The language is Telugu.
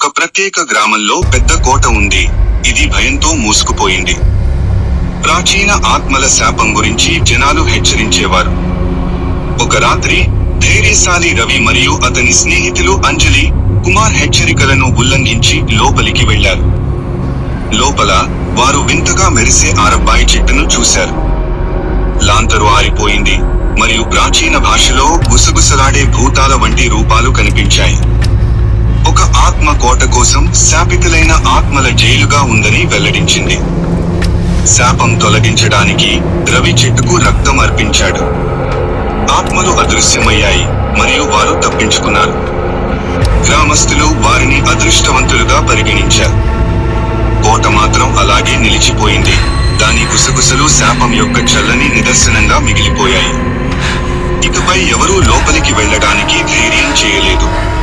ఒక ప్రత్యేక గ్రామంలో పెద్ద కోట ఉంది. ఇది భయంతో మూసుకుపోయింది. ప్రాచీన ఆత్మల శాపం గురించి జనాలు హెచ్చరించేవారు. ఒక రాత్రి ధైర్యశాలి రవి మరియు అతని స్నేహితులు అంజలి, కుమార్ హెచ్చరికలను ఉల్లంఘించి లోపలికి వెళ్లారు. లోపల వారు వింతగా మెరిసే ఆరబ్బాయి చెట్టును చూశారు. లాంతరు ఆరిపోయింది మరియు ప్రాచీన భాషలో గుసగుసలాడే భూతాల వంటి రూపాలు కనిపించాయి. ఒక ఆత్మ కోట కోసం శాపితులైన ఆత్మల జైలుగా ఉందని వెల్లడించింది. శాపం తొలగించడానికి రవి చెట్టుకు రక్తం అర్పించాడు. ఆత్మలు అదృశ్యమయ్యాయి మరియు వారు తప్పించుకున్నారు. గ్రామస్తులు వారిని అదృష్టవంతులుగా పరిగణించారు. కోట మాత్రం అలాగే నిలిచిపోయింది. దాని గుసగుసలు శాపం యొక్క చల్లని నిదర్శనంగా మిగిలిపోయాయి. ఇకపై ఎవరూ లోపలికి వెళ్ళడానికి ధైర్యం చేయలేదు.